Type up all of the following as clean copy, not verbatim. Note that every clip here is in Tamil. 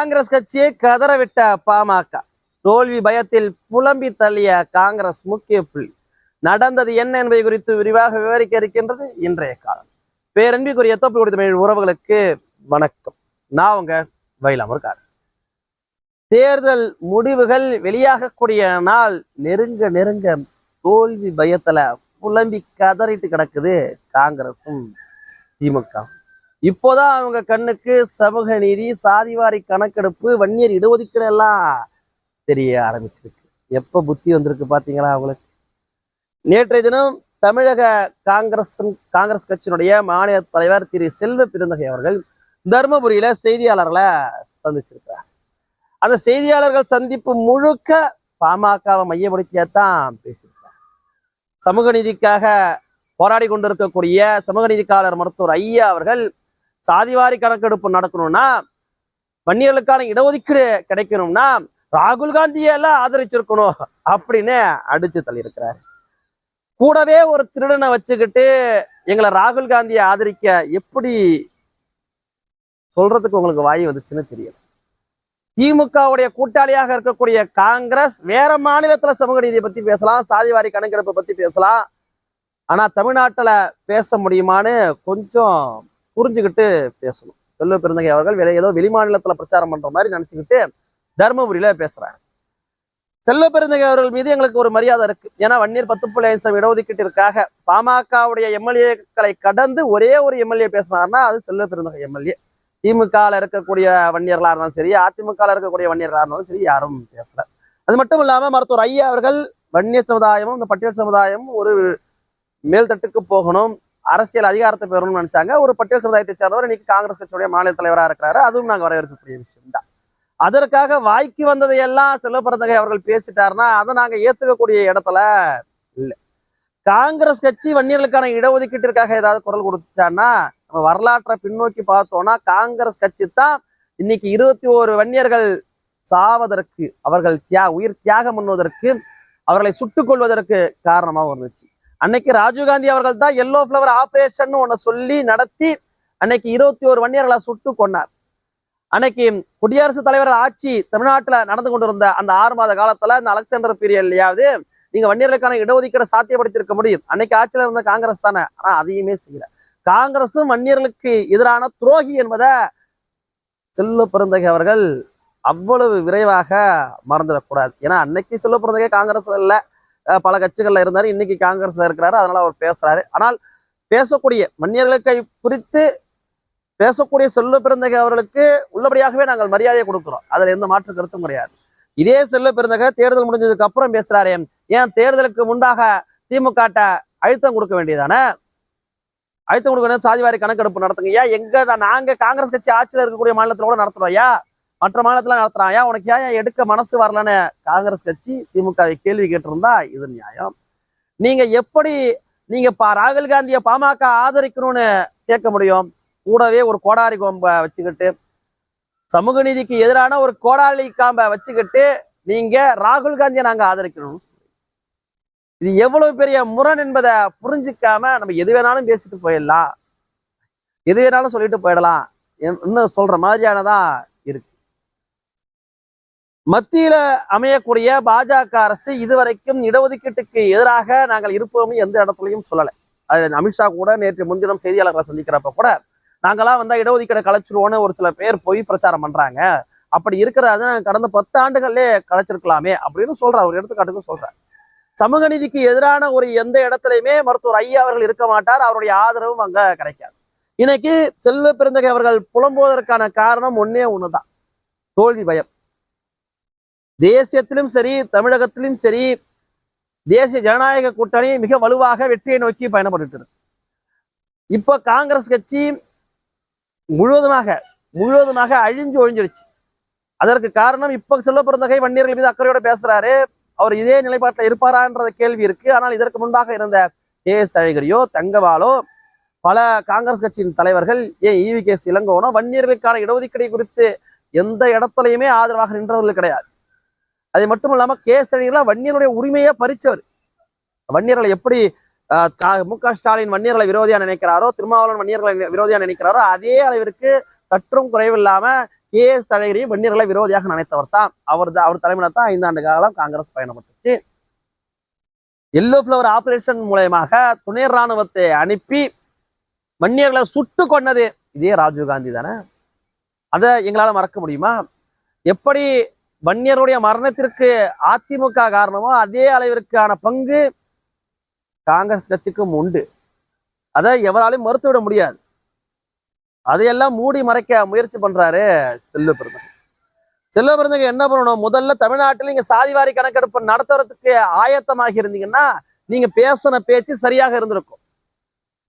காங்கிரஸ் கட்சியை கதறவிட்ட பாமக, தோல்வி பயத்தில் புலம்பி தள்ளிய காங்கிரஸ் முக்கிய புள்ளி. நடந்தது என்ன என்பதை குறித்து விரிவாக விவரிக்க இருக்கின்றது இன்றைய காலம். பேரன்பிற்குரிய தோப்பு தமிழ் உறவுகளுக்கு வணக்கம். நான் உங்க வயலாமூர்கார். தேர்தல் முடிவுகள் வெளியாகக்கூடிய நாள் நெருங்க நெருங்க தோல்வி பயத்துல புலம்பி கதறிட்டு கிடக்குது காங்கிரசும் திமுக. இப்போதான் அவங்க கண்ணுக்கு சமூக நீதி, சாதிவாரி கணக்கெடுப்பு, வன்னியர் இடஒதுக்கீடு எல்லாம் தெரிய ஆரம்பிச்சிருக்கு. எப்ப புத்தி வந்திருக்கு பாத்தீங்களா அவங்களுக்கு? நேற்றைய தினம் தமிழக காங்கிரஸ் கட்சியினுடைய மாநில தலைவர் திரு செல்வ பெருந்தகை அவர்கள் தர்மபுரியில செய்தியாளர்களை சந்திச்சிருக்கிறார். அந்த செய்தியாளர்கள் சந்திப்பு முழுக்க பாமகவை மையப்படுத்தியத்தான் பேசியிருக்கார். சமூக நீதிக்காக போராடி கொண்டிருக்கக்கூடிய சமூக நீதிக்காளர் மருத்துவர் ஐயா அவர்கள் சாதிவாரி கணக்கெடுப்பு நடக்கணும்னா, வன்னியர்களுக்கான இடஒதுக்கீடு கிடைக்கணும்னா ராகுல் காந்தியை எல்லாம் ஆதரிச்சிருக்கணும் அப்படின்னு அடிச்சு தள்ளியிருக்கிறார். கூடவே ஒரு திருடனை வச்சுக்கிட்டு எங்களை ராகுல் காந்தியை ஆதரிக்க எப்படி சொல்றதுக்கு உங்களுக்கு வாய் வந்துச்சுன்னு தெரியல. திமுகவுடைய கூட்டாளியாக இருக்கக்கூடிய காங்கிரஸ் வேற மாநிலத்துல சமூக நீதியை பத்தி பேசலாம், சாதிவாரி கணக்கெடுப்பை பத்தி பேசலாம். ஆனா தமிழ்நாட்டுல பேச முடியுமான்னு கொஞ்சம் புரிஞ்சுக்கிட்டு பேசணும். செல்வ பெருந்தகை அவர்கள் ஏதோ வெளிமாநிலத்துல பிரச்சாரம் பண்ற மாதிரி நினைச்சுக்கிட்டு தர்மபுரியில பேசுறாங்க. செல்வ பெருந்தகை அவர்கள் மீது எங்களுக்கு ஒரு மரியாதை இருக்கு. ஏன்னா வன்னியர் 10.5% இடஒதுக்கீட்டிற்காக பாமகவுடைய எம்எல்ஏக்களை கடந்து ஒரே ஒரு எம்எல்ஏ பேசினார்னா அது செல்வ பெருந்தகை எம்எல்ஏ. திமுகவில் இருக்கக்கூடிய வன்னியர்களா இருந்தாலும் சரி, அதிமுகவில் இருக்கக்கூடிய வன்னியர்களா இருந்தாலும் சரி, யாரும் பேசல. அது மட்டும் இல்லாம மருத்துவர் ஐயா அவர்கள் வன்னிய சமுதாயமும் இந்த பட்டியல் சமுதாயமும் ஒரு மேல்தட்டுக்கு போகணும், அரசியல் அதிகாரத்தை பெறணும்னு நினைச்சாங்க. ஒரு பட்டியல் சமுதாயத்தை சேர்ந்தவர் இன்னைக்கு காங்கிரஸ் கட்சியுடைய மாநில தலைவராக இருக்கிறாரு. அதுவும் நாங்கள் வரவேற்கக்கூடிய விஷயம் தான். அதற்காக வாய்க்கு வந்ததையெல்லாம் செல்வ பெருந்தகை அவர்கள் பேசிட்டாருன்னா அதை நாங்க ஏத்துக்கக்கூடிய இடத்துல இல்லை. காங்கிரஸ் கட்சி வன்னியர்களுக்கான இடஒதுக்கீட்டிற்காக ஏதாவது குரல் கொடுத்துச்சான்னா, நம்ம வரலாற்றை பின்னோக்கி பார்த்தோம்னா காங்கிரஸ் கட்சி தான் இன்னைக்கு 21 வன்னியர்கள் சாவதற்கு, அவர்கள் உயிர் தியாகம் பண்ணுவதற்கு, அவர்களை சுட்டுக் கொள்வதற்கு காரணமாக இருந்துச்சு. அன்னைக்கு ராஜீவ்காந்தி அவர்கள் தான் எல்லோ ஃபிளவர் ஆபரேஷன் ஒன்ன சொல்லி நடத்தி அன்னைக்கு 21 வன்னியர்களை சுட்டு கொண்டார். அன்னைக்கு குடியரசுத் தலைவர் ஆட்சி தமிழ்நாட்டுல நடந்து கொண்டிருந்த அந்த 6 மாத காலத்துல இந்த அலெக்சாண்டர் பீரியட்லயாவது நீங்க வன்னியர்களுக்கான இடஒதுக்கீடை சாத்தியப்படுத்தியிருக்க முடியும். அன்னைக்கு ஆட்சியில இருந்த காங்கிரஸ் தானே. ஆனா அதையுமே செய்யல. காங்கிரசும் வன்னியர்களுக்கு எதிரான துரோகி என்பதை செல்வ பெருந்தகை அவர்கள் அவ்வளவு விரைவாக மறந்துடக்கூடாது. ஏன்னா அன்னைக்கு செல்வ பெருந்தகை காங்கிரஸ்ல இல்ல, பல கட்சிகள்ல இருந்தாரு, இன்னைக்கு காங்கிரஸ்ல இருக்கிறாரு. அதனால அவர் பேசுறாரு. ஆனால் பேசக்கூடிய வன்னியர்களுக்கு குறித்து பேசக்கூடிய செல்வ பெருந்தகை அவர்களுக்கு உள்ளபடியாகவே நாங்கள் மரியாதையை கொடுக்கிறோம். அதுல எந்த மாற்று கருத்தும் கிடையாது. இதே செல்வ பெருந்தகை தேர்தல் முடிஞ்சதுக்கு அப்புறம் பேசுறாரு. ஏன் தேர்தலுக்கு முன்பாக திமுக அழுத்தம் கொடுக்க வேண்டியதானே? அழுத்தம் கொடுக்க வேண்டிய சாதிவாரி கணக்கெடுப்பு நடத்துங்க. ஏன் நாங்க காங்கிரஸ் கட்சி ஆட்சியில் இருக்கக்கூடிய மாநிலத்துல கூட நடத்துறோம், மற்ற மாநிலத்துல நடத்துறான், உனக்கு ஏன் எடுக்க மனசு வரலன்னு காங்கிரஸ் கட்சி திமுகவை கேள்வி கேட்டிருந்தா இது நியாயம். நீங்க எப்படி ராகுல் காந்தியை பாமக ஆதரிக்கணும்னு கேட்க முடியும்? கூடவே ஒரு கோடாரி கோம்பை வச்சுக்கிட்டு, சமூக நீதிக்கு எதிரான ஒரு கோடாலி காம்பை வச்சுக்கிட்டு நீங்க ராகுல் காந்தியை நாங்க ஆதரிக்கணும். இது எவ்வளவு பெரிய முரண் என்பதை புரிஞ்சுக்காம நம்ம எது வேணாலும் பேசிட்டு போயிடலாம், எது வேணாலும் சொல்லிட்டு போயிடலாம் இன்னும் சொல்ற மாதிரியானதான் இருக்கு. மத்தியில அமையக்கூடிய பாஜக அரசு இதுவரைக்கும் இடஒதுக்கீட்டுக்கு எதிராக நாங்கள் இருப்போம் எந்த இடத்துலையும் சொல்லலை. அது அமித்ஷா கூட நேற்று முன்தினம் செய்தியாளர்களை சந்திக்கிறப்ப கூட நாங்களாம் வந்தா இடஒதுக்கீடை கலைச்சிருவோன்னு ஒரு சில பேர் போய் பிரச்சாரம் பண்றாங்க. அப்படி இருக்கிறத கடந்த 10 ஆண்டுகள்லேயே கலைச்சிருக்கலாமே அப்படின்னு சொல்றாரு. ஒரு எடுத்துக்காட்டுக்கு சொல்றாரு. சமூக நீதிக்கு எதிரான ஒரு எந்த இடத்துலையுமே மருத்துவர் ஐயா அவர்கள் இருக்க மாட்டார். அவருடைய ஆதரவும் அங்க கிடைக்காது. இன்னைக்கு செல்வ பெருந்தகை அவர்கள் புலம்புவதற்கான காரணம் ஒண்ணுதான், தோல்வி பயம். தேசியத்திலும் சரி, தமிழகத்திலும் சரி, தேசிய ஜனநாயக கூட்டணி மிக வலுவாக வெற்றியை நோக்கி பயணப்பட்டு இருக்கு. இப்ப காங்கிரஸ் கட்சி முழுவதுமாக அழிஞ்சு ஒழிஞ்சிடுச்சு. அதற்கு காரணம் இப்ப செல்வ பெருந்தகை வன்னியர்கள் மீது அக்கறையோட பேசுறாரு. அவர் இதே நிலைப்பாட்டில் இருப்பாரான்ற கேள்வி இருக்கு. ஆனால் இதற்கு முன்பாக இருந்த KS அழகிரியோ, தங்கவாலோ, பல காங்கிரஸ் கட்சியின் தலைவர்கள், EVKS இளங்கோவனோ வன்னியர்களுக்கான இடஒதுக்கீடு குறித்து எந்த இடத்துலையுமே ஆதரவாக நின்றவர்கள் கிடையாது. அது மட்டும் இல்லாம KS அழகிரிலாம் வன்னியருடைய உரிமையை பறிச்சவர். வன்னியர்களை எப்படி மு.க. ஸ்டாலின் வன்னியர்களை விரோதியா நினைக்கிறாரோ, திருமாவளவன் வன்னியர்களை விரோதியா நினைக்கிறாரோ, அதே அளவிற்கு சற்றும் குறைவில்லாம கே.எஸ். அழகிரி வன்னியர்களை விரோதியாக நினைத்தவர் தான். அவர் தலைமையில தான் 5 ஆண்டு காலம் காங்கிரஸ் பயணப்பட்டுச்சு. எல்லோ ஃபிளவர் ஆபரேஷன் மூலயமாக துணை ராணுவத்தை அனுப்பி வன்னியர்களை சுட்டு கொண்டது இதே ராஜீவ்காந்தி தானே. அதை எங்களால மறக்க முடியுமா? எப்படி வன்னியருடைய மரணத்திற்கு அதிமுக காரணமோ அதே அளவிற்கான பங்கு காங்கிரஸ் கட்சிக்கும் உண்டு. அதை எவராலையும் மறுத்துவிட முடியாது. அதையெல்லாம் மூடி மறைக்க முயற்சி பண்றாரு செல்வ பெருந்தகை. செல்வ பெருந்தகை என்ன பண்ணணும்? முதல்ல தமிழ்நாட்டில் நீங்க சாதிவாரி கணக்கெடுப்பு நடத்துறதுக்கு ஆயத்தமாக இருந்தீங்கன்னா நீங்க பேசின பேச்சு சரியாக இருந்திருக்கும்.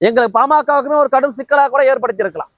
எங்களுக்கு பாமகவுக்குமே ஒரு கடும் சிக்கலாக கூட ஏற்படுத்தி இருக்கலாம்.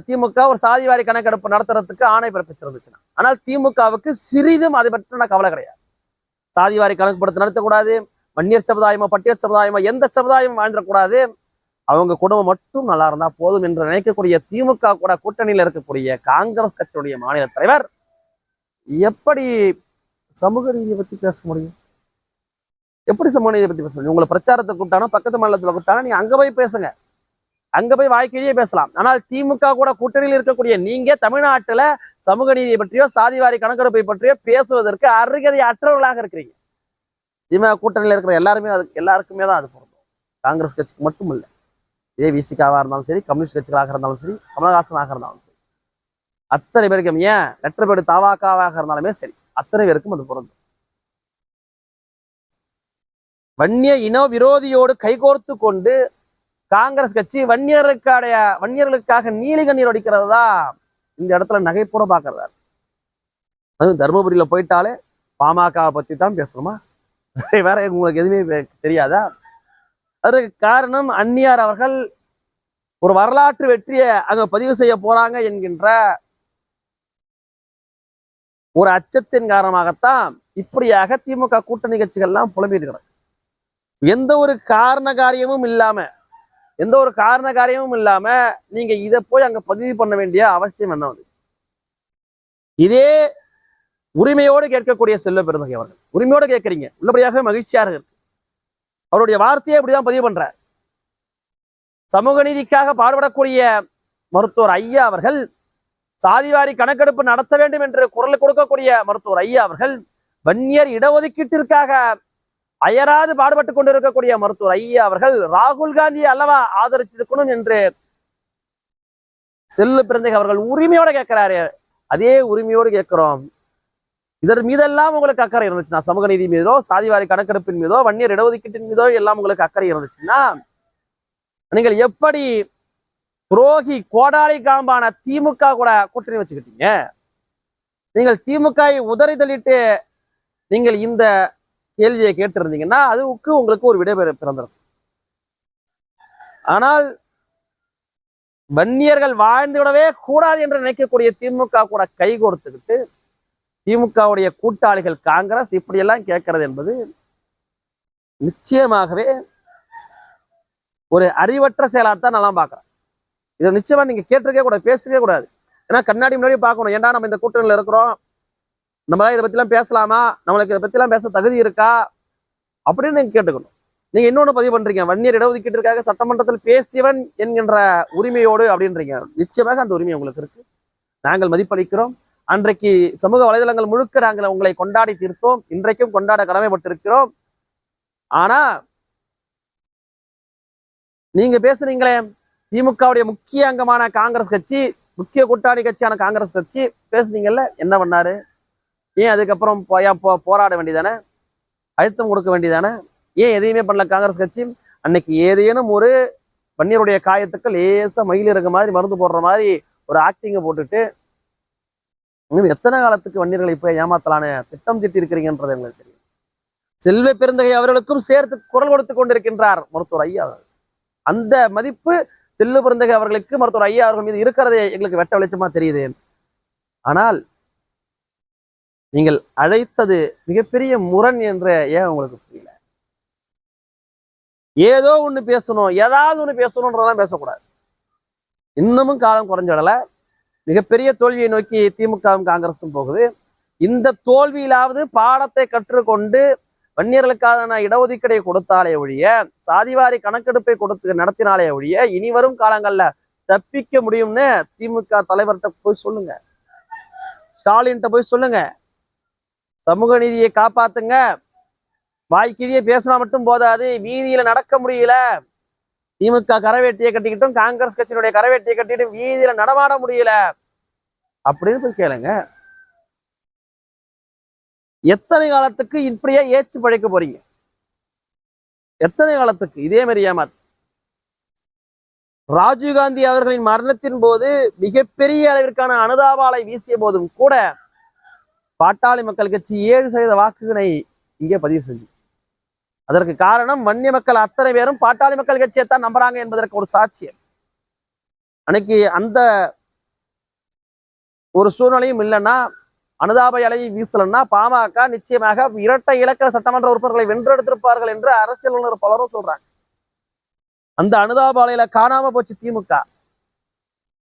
திமுக ஒரு சாதிவாரி கணக்கெடுப்பு நடத்துறதுக்கு ஆணை பிறப்பிச்சிருந்துச்சுன்னா. ஆனால் திமுகவுக்கு சிறிதும் அதை பற்றின கவலை கிடையாது. சாதிவாரி கணக்குப்படுத்த நடத்தக்கூடாது, வன்னியர் சமுதாயமோ பட்டியல் சமுதாயமோ எந்த சமுதாயமும் வாழ்ந்துடக்கூடாது, அவங்க குடும்பம் மட்டும் நல்லா இருந்தா போதும் என்று நினைக்கக்கூடிய திமுக கூட கூட்டணியில் இருக்கக்கூடிய காங்கிரஸ் கட்சியுடைய மாநில தலைவர் எப்படி சமூக நீதியை பத்தி பேச முடியும்? எப்படி சமூக நீதியை பத்தி பேச முடியும்? உங்களை பிரச்சாரத்தை கூப்பிட்டானோ பக்கத்து மாநிலத்தில் கூப்பிட்டானோ நீங்க அங்க போய் பேசுங்க, அங்க போய் வாய்க்கிழியே பேசலாம். ஆனால் திமுக கூட கூட்டணியில் இருக்கக்கூடிய நீங்க தமிழ்நாட்டுல சமூக நீதியை பற்றியோ சாதிவாரி கணக்கெடுப்பை பற்றியோ பேசுவதற்கு அருகதை அற்றவர்களாக இருக்கிறீங்க. திமுக கூட்டணியில் இருக்கிற எல்லாருக்குமே தான் அது பொருந்தும். காங்கிரஸ் கட்சிக்கு மட்டும் இல்லை. இதே விசிகாவா இருந்தாலும் சரி, கம்யூனிஸ்ட் கட்சிகளாக இருந்தாலும் சரி, கமலஹாசனாக இருந்தாலும் சரி, அத்தனை பேருக்கும், ஏன் லெட்டர்பேடு தாவாக்காவாக இருந்தாலுமே சரி, அத்தனை பேருக்கும் அது பொருந்தும். வன்னிய இன விரோதியோடு கைகோர்த்து கொண்டு காங்கிரஸ் கட்சி வன்னியர்களுக்காக நீலி கண்ணீர் அடிக்கிறது தான் இந்த இடத்துல நகைப்போட பாக்குறதா. அதுவும் தர்மபுரியில போயிட்டாலே பாமகவை பத்தி தான் பேசணுமா? வேற உங்களுக்கு எதுவுமே தெரியாதா? அதற்கு காரணம் அந்நியார் அவர்கள் ஒரு வரலாற்று வெற்றியை அங்க பதிவு செய்ய போறாங்க என்கின்ற ஒரு அச்சத்தின் காரணமாகத்தான் இப்படியாக திமுக கூட்டணி கட்சிகள்லாம் புலம்பிட்டு கிடக்கு. எந்த ஒரு காரண காரியமும் இல்லாம நீங்க இதை போய் அங்க பதிவு பண்ண வேண்டிய அவசியம் என்ன வந்துச்சு? இதே உரிமையோடு கேட்கக்கூடிய செல்வ பெருந்தகை அவர்கள் உரிமையோடு கேட்கறீங்க, உள்ளபடியாக மகிழ்ச்சியாக இருக்கு. அவருடைய வார்த்தையை இப்படிதான் பதிவு பண்றார். சமூக நீதிக்காக பாடுபடக்கூடிய மருத்துவர் ஐயா அவர்கள், சாதிவாரி கணக்கெடுப்பு நடத்த வேண்டும் என்று குரல் கொடுக்கக்கூடிய மருத்துவர் ஐயா அவர்கள், வன்னியர் இடஒதுக்கீட்டிற்காக அயராது பாடுபட்டு கொண்டிருக்கக்கூடிய மருத்துவர் ஐயா அவர்கள் ராகுல் காந்தியை அல்லவா ஆதரிச்சிருக்கணும் என்று செல்வ பெருந்தகை அவர்கள் உரிமையோட கேட்கிறாரு. அதே உரிமையோடு கேட்கிறோம். இதன் மீதெல்லாம் உங்களுக்கு அக்கறை இருந்துச்சுன்னா, சமூக நீதி மீதோ சாதிவாரி கணக்கெடுப்பின் மீதோ வன்னியர் இடஒதுக்கீட்டின் மீதோ எல்லாம் உங்களுக்கு அக்கறை இருந்துச்சுன்னா, நீங்கள் எப்படி துரோகி கோடாளி காம்பான திமுக கூட கூட்டணி வச்சுக்கிட்டீங்க? நீங்கள் திமுகவை உதறி தள்ளிட்டு நீங்கள் இந்த கேள்வியை கேட்டிருந்தீங்கன்னா அதுக்கு உங்களுக்கு ஒரு விடை பிறந்திருக்கும். ஆனால் வன்னியர்கள் வாழ்ந்து விடவே கூடாது என்று நினைக்கக்கூடிய திமுக கூட கை கோர்த்துக்கிட்டு திமுகவுடைய கூட்டாளிகள் காங்கிரஸ் இப்படியெல்லாம் கேட்கறது என்பது நிச்சயமாகவே ஒரு அறிவற்ற செயலாத்தான் நல்லா பார்க்குறேன். இதை நிச்சயமா நீங்க கேட்டிருக்கே கூடாது, பேசவே கூடாது. ஏன்னா கண்ணாடி முன்னாடி பார்க்கணும், ஏன்டா நம்ம இந்த கூட்டணியில் இருக்கிறோம், நம்மளால இதை பத்திலாம் பேசலாமா, நம்மளுக்கு இதை பத்திலாம் பேச தகுதி இருக்கா அப்படின்னு நீங்க கேட்டுக்கணும். நீங்க இன்னொன்னு பதிவு பண்றீங்க, வன்னியர் இடஒதுக்கீட்டிற்காக சட்டமன்றத்தில் பேசியவன் என்கின்ற உரிமையோடு அப்படின்றீங்க. நிச்சயமாக அந்த உரிமை உங்களுக்கு இருக்கு, நாங்கள் மதிப்பளிக்கிறோம். அன்றைக்கு சமூக வலைதளங்கள் முழுக்க நாங்கள் உங்களை கொண்டாடி தீர்த்தோம், இன்றைக்கும் கொண்டாட கடமைப்பட்டிருக்கிறோம். ஆனா நீங்க பேசுறீங்களே, திமுகவுடைய முக்கிய அங்கமான காங்கிரஸ் கட்சி, முக்கிய கூட்டாளி கட்சியான காங்கிரஸ் கட்சி பேசுனீங்கல்ல, என்ன பண்ணாரு? ஏன் அதுக்கப்புறம் போராட வேண்டியதானே, அழுத்தம் கொடுக்க வேண்டியதானே? ஏன் எதையுமே பண்ணல காங்கிரஸ் கட்சி? அன்னைக்கு ஏதேனும் ஒரு வன்னியருடைய காயத்துக்கு லேசா மயில் இருக்க மாதிரி மருந்து போடுற மாதிரி ஒரு ஆக்டிங்கை போட்டுட்டு இன்னும் எத்தனை காலத்துக்கு வன்னியர்களை போய் ஏமாத்தலான்னு திட்டம் தீட்டி இருக்கிறீங்கன்றது எங்களுக்கு தெரியும். செல்வ பெருந்தகை அவர்களுக்கும் சேர்த்து குரல் கொடுத்து கொண்டிருக்கின்றார் மருத்துவர் ஐயா அவர்கள். அந்த மதிப்பு செல்வ பெருந்தகை அவர்களுக்கு மருத்துவர் ஐயா அவர்கள் மீது இருக்கிறதே எங்களுக்கு வெட்ட வெளிச்சமா தெரியுது. ஆனால் நீங்கள் அழைத்தது மிகப்பெரிய முரண் என்று ஏன் உங்களுக்கு புரியல? ஏதோ ஒண்ணு பேசணும், ஏதாவது ஒண்ணு பேசணும்ன்றதெல்லாம் பேசக்கூடாது. இன்னமும் காலம் குறைஞ்சிடல. மிகப்பெரிய தோல்வியை நோக்கி திமுகவும் காங்கிரஸும் போகுது. இந்த தோல்வியிலாவது பாடத்தை கற்றுக்கொண்டு வன்னியர்களுக்கான இடஒதுக்கீடை கொடுத்தாலே ஒழிய, சாதிவாரி கணக்கெடுப்பை நடத்தினாலே ஒழிய, இனி வரும் காலங்கள்ல தப்பிக்க முடியும்னு திமுக தலைவர்கிட்ட போய் சொல்லுங்க, ஸ்டாலின்கிட்ட போய் சொல்லுங்க. சமூக நீதியை காப்பாத்துங்க. வாய்க்கிலேயே பேசினா மட்டும் போதாது, வீதியில நடக்க முடியல. திமுக கரவேட்டியை கட்டிக்கிட்டும் காங்கிரஸ் கட்சியினுடைய கரவேட்டியை கட்டிட்டு வீதியில நடமாட முடியல அப்படின்னு போய் கேளுங்க. எத்தனை காலத்துக்கு இப்படியே ஏச்சு பழைக்க போறீங்க? எத்தனை காலத்துக்கு இதே மாதிரி ஏமாத்து? ராஜீவ்காந்தி அவர்களின் மரணத்தின் போது மிகப்பெரிய அளவிற்கான அனுதாபாலை வீசிய போதும் கூட பாட்டாளி மக்கள் கட்சி 7% வாக்குகளை இங்கே பதிவு செஞ்சுச்சு. அதற்கு காரணம் வன்னிய மக்கள் அத்தனை பேரும் பாட்டாளி மக்கள் கட்சியைத்தான் நம்புறாங்க என்பதற்கு ஒரு சாட்சியம். அன்னைக்கு அந்த ஒரு சூழ்நிலையும் இல்லைன்னா, அனுதாப அலையை வீசலன்னா பாமக நிச்சயமாக இரட்டை இலக்க சட்டமன்ற உறுப்பினர்களை வென்றெடுத்திருப்பார்கள் என்று அரசியல் வல்லுநர் பலரும் சொல்றாங்க. அந்த அனுதாப அலையில காணாம போச்சு திமுக.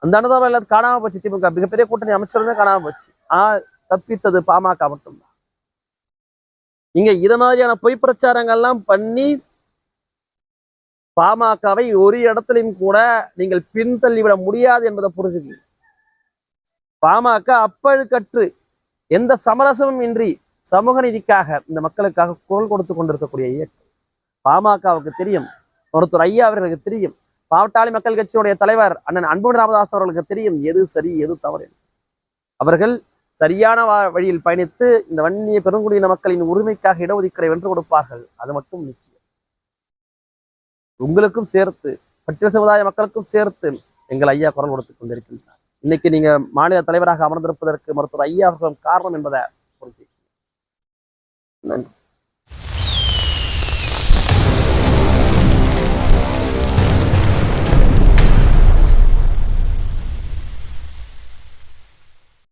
அந்த அனுதாப அலையில காணாம போச்சு திமுக. மிகப்பெரிய கூட்டணி அமைச்சருமே காணாம போச்சு. தப்பித்தது பாமக மட்டும்தான். நீங்க இது மாதிரியான பொய் பிரச்சாரங்கள்லாம் பண்ணி பாமகவை ஒரு இடத்திலையும் கூட நீங்கள் பின்தள்ளிவிட முடியாது என்பதை புரிஞ்சுக்கீங்க. பாமக அப்பழுக்கற்று எந்த சமரசமும் இன்றி சமூக நீதிக்காக இந்த மக்களுக்காக குரல் கொடுத்து கொண்டிருக்கக்கூடிய இயக்கம். பாமகவுக்கு தெரியும், மருத்துவர் ஐயா அவர்களுக்கு தெரியும், பாட்டாளி மக்கள் கட்சியுடைய தலைவர் அண்ணன் அன்புமணி ராமதாஸ் அவர்களுக்கு தெரியும் எது சரி எது தவறு. அவர்கள் சரியான வழியில் பயணித்து இந்த வன்னிய பெருங்குடியின மக்களின் உரிமைக்காக இடஒதுக்கீடை வென்று கொடுப்பார்கள். அது மட்டும் நிச்சயம். உங்களுக்கும் சேர்த்து, பட்டியல் சமுதாய மக்களுக்கும் சேர்த்து எங்கள் ஐயா குரல் கொடுத்துக் கொண்டிருக்கின்றார். இன்னைக்கு நீங்க மாநில தலைவராக அமர்ந்திருப்பதற்கு மருத்துவர் ஐயா அவர்களும் காரணம் என்பதை புரிஞ்சுக்கணும். நன்றி.